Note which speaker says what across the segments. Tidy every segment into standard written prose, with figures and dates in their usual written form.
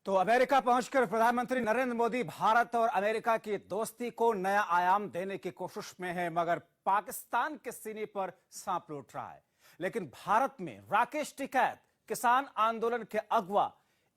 Speaker 1: तो अमेरिका पहुंचकर प्रधानमंत्री नरेंद्र मोदी भारत और अमेरिका की दोस्ती को नया आयाम देने की कोशिश में है, मगर पाकिस्तान के सीने पर सांप लौट रहा है। लेकिन भारत में राकेश टिकैत किसान आंदोलन के अगवा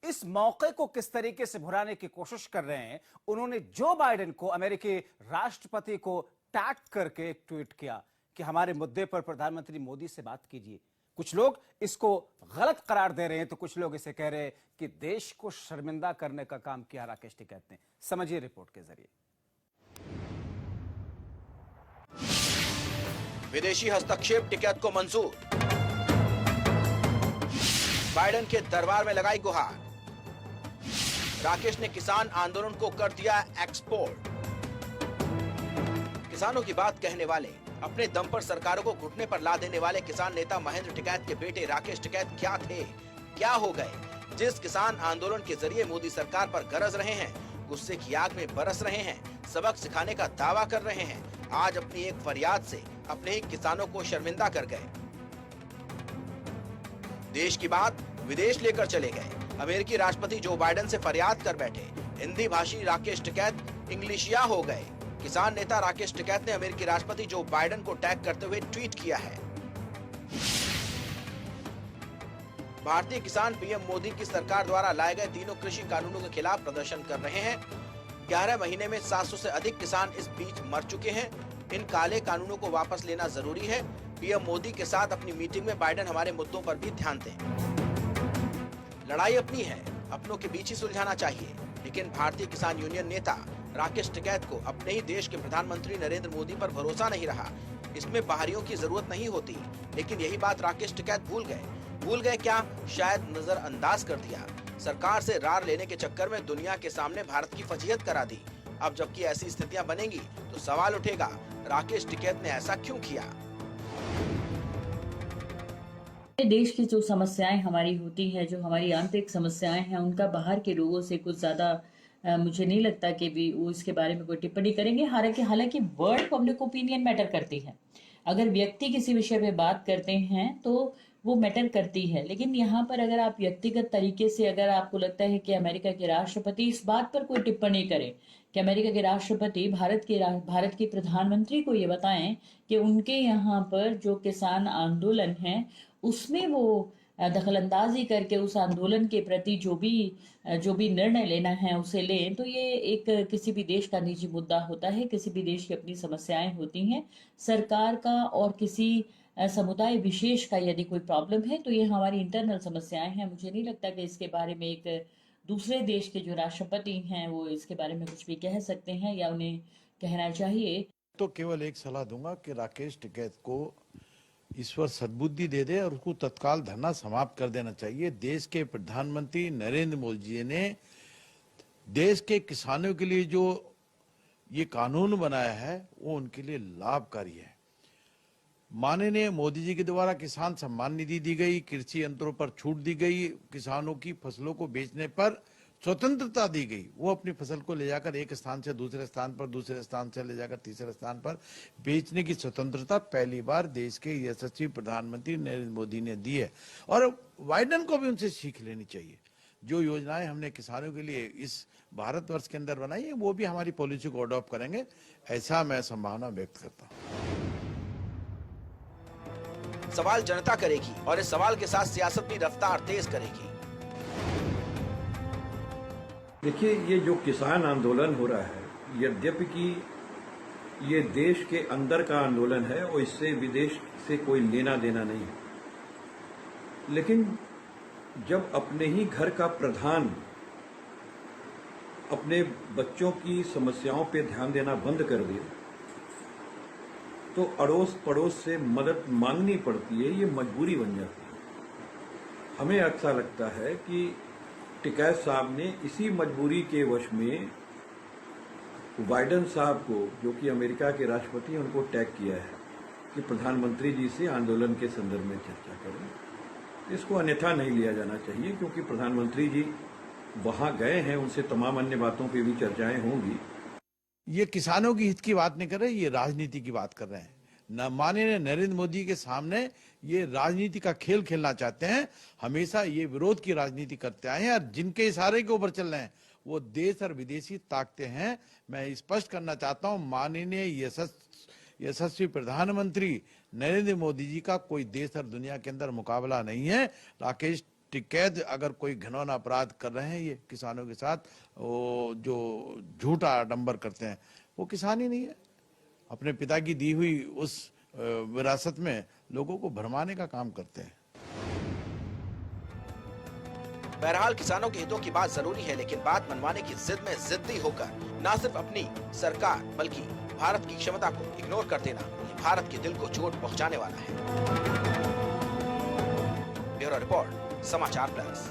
Speaker 1: इस मौके को किस तरीके से भुनाने की कोशिश कर रहे हैं। उन्होंने जो बाइडेन को, अमेरिकी राष्ट्रपति को टैग करके एक ट्वीट किया कि हमारे मुद्दे पर प्रधानमंत्री मोदी से बात कीजिए। कुछ लोग इसको गलत करार दे रहे हैं तो कुछ लोग इसे कह रहे हैं कि देश को शर्मिंदा करने का काम किया राकेश टिकैत ने। समझिए रिपोर्ट के जरिए।
Speaker 2: विदेशी हस्तक्षेप टिकैत को मंजूर, बाइडेन के दरबार में लगाई गुहार। राकेश ने किसान आंदोलन को कर दिया एक्सपोर्ट। किसानों की बात कहने वाले, अपने दम पर सरकारों को घुटने पर ला देने वाले किसान नेता महेंद्र टिकैत के बेटे राकेश टिकैत क्या थे, क्या हो गए, जिस किसान आंदोलन के जरिए मोदी सरकार पर गरज रहे हैं, गुस्से की आग में बरस रहे हैं, सबक सिखाने का दावा कर रहे हैं, आज अपनी एक फरियाद से अपने ही किसानों को शर्मिंदा कर गए। देश की बात विदेश लेकर चले गए। अमेरिकी राष्ट्रपति जो बाइडेन से फरियाद कर बैठे। हिंदी भाषी राकेश टिकैत इंग्लिशिया हो गए। किसान नेता राकेश टिकैत ने अमेरिकी राष्ट्रपति जो बाइडेन को टैग करते हुए ट्वीट किया है। भारतीय किसान पीएम मोदी की सरकार द्वारा लाए गए तीनों कृषि कानूनों के खिलाफ प्रदर्शन कर रहे हैं। 11 महीने में 700 से अधिक किसान इस बीच मर चुके हैं। इन काले कानूनों को वापस लेना जरूरी है। पीएम मोदी के साथ अपनी मीटिंग में बाइडेन हमारे मुद्दों पर भी ध्यान दें। लड़ाई अपनी है, अपनों के बीच ही सुलझाना चाहिए। लेकिन भारतीय किसान यूनियन नेता राकेश टिकैत को अपने ही देश के प्रधानमंत्री नरेंद्र मोदी पर भरोसा नहीं रहा। इसमें बाहरियों की जरूरत नहीं होती। लेकिन यही बात राकेश टिकैत भूल गए क्या? शायद नजरअंदाज कर दिया। सरकार से रार लेने के चक्कर में दुनिया के सामने भारत की फजीहत करा दी। अब जबकि ऐसी स्थितियां बनेंगी तो सवाल उठेगा, राकेश टिकैत ने ऐसा क्यों किया?
Speaker 3: देश की जो समस्याएं हमारी होती है, जो हमारी आंतरिक समस्याएं हैं, उनका बाहर के लोगों से कुछ ज्यादा मुझे नहीं लगता कि भी वो इसके बारे में कोई टिप्पणी करेंगे। हालांकि वर्ल्ड पब्लिक ओपिनियन मैटर करती है। अगर व्यक्ति किसी विषय पे बात करते हैं तो वो मैटर करती है। लेकिन यहाँ पर अगर आप व्यक्तिगत तरीके से, अगर आपको लगता है कि अमेरिका के राष्ट्रपति इस बात पर कोई टिप्पणी करें कि अमेरिका के राष्ट्रपति भारत के प्रधानमंत्री को ये बताएं कि उनके यहाँ पर जो किसान आंदोलन है उसमें वो दखल अंदाजी करके उस आंदोलन के प्रति जो भी निर्णय लेना है उसे लें, तो ये एक किसी भी देश का निजी मुद्दा होता है। किसी भी देश की अपनी समस्याएं होती हैं। सरकार का और किसी समुदाय विशेष का यदि कोई प्रॉब्लम है तो ये हमारी इंटरनल समस्याएं हैं। मुझे नहीं लगता कि इसके बारे में एक दूसरे देश के जो राष्ट्रपति हैं वो इसके बारे में कुछ भी कह सकते हैं या उन्हें कहना चाहिए।
Speaker 4: तो केवल एक सलाह दूंगा कि राकेश टिकैत को ईश्वर सद्बुद्धि दे दे और उसको तत्काल धरना समाप्त कर देना चाहिए। देश के प्रधानमंत्री नरेंद्र मोदी जी ने देश के किसानों के लिए जो ये कानून बनाया है वो उनके लिए लाभकारी है। माननीय मोदी जी के द्वारा किसान सम्मान निधि दी गई, कृषि यंत्रों पर छूट दी गई, किसानों की फसलों को बेचने पर स्वतंत्रता दी गई। वो अपनी फसल को ले जाकर एक स्थान से दूसरे स्थान पर, दूसरे स्थान से ले जाकर तीसरे स्थान पर बेचने की स्वतंत्रता पहली बार देश के यशस्वी प्रधानमंत्री नरेंद्र मोदी ने दी है। और बाइडेन को भी उनसे सीख लेनी चाहिए। जो योजनाएं हमने किसानों के लिए इस भारतवर्ष के अंदर बनाई है वो भी हमारी पॉलिसी को अडॉप्ट करेंगे, ऐसा मैं संभावना व्यक्त करता हूँ।
Speaker 2: सवाल जनता करेगी और इस सवाल के साथ सियासत भी रफ्तार तेज करेगी।
Speaker 5: देखिए, ये जो किसान आंदोलन हो रहा है, यद्यपि कि ये देश के अंदर का आंदोलन है और इससे विदेश से कोई लेना देना नहीं है, लेकिन जब अपने ही घर का प्रधान अपने बच्चों की समस्याओं पे ध्यान देना बंद कर दे तो अड़ोस पड़ोस से मदद मांगनी पड़ती है। ये मजबूरी बन जाती है। हमें अच्छा लगता है कि टिकैत साहब ने इसी मजबूरी के वश में बाइडेन साहब को, जो कि अमेरिका के राष्ट्रपति हैं, उनको टैग किया है कि प्रधानमंत्री जी से आंदोलन के संदर्भ में चर्चा करें। इसको अन्यथा नहीं लिया जाना चाहिए, क्योंकि प्रधानमंत्री जी वहां गए हैं, उनसे तमाम अन्य बातों पर भी चर्चाएं होंगी।
Speaker 4: ये किसानों की हित की बात नहीं कर रहे, ये राजनीति की बात कर रहे हैं। माननीय नरेंद्र मोदी के सामने ये राजनीति का खेल खेलना चाहते हैं। हमेशा ये विरोध की राजनीति करते आए हैं और जिनके इशारे के ऊपर चल रहे हैं वो देश और विदेशी ताकते हैं। मैं स्पष्ट करना चाहता हूं, माननीय यशस्वी प्रधानमंत्री नरेंद्र मोदी जी का कोई देश और दुनिया के अंदर मुकाबला नहीं है। राकेश टिकैत अगर कोई घिनौना अपराध कर रहे हैं ये किसानों के साथ, वो जो झूठा आडंबर करते हैं, वो किसान ही नहीं है। अपने पिता की दी हुई उस विरासत में लोगों को भरमाने का काम करते हैं।
Speaker 2: बहरहाल किसानों के हितों की बात जरूरी है, लेकिन बात मनवाने की जिद में जिद्दी होकर न सिर्फ अपनी सरकार बल्कि भारत की क्षमता को इग्नोर कर देना भारत के दिल को चोट पहुंचाने वाला है। ब्यूरो रिपोर्ट, समाचार प्लस।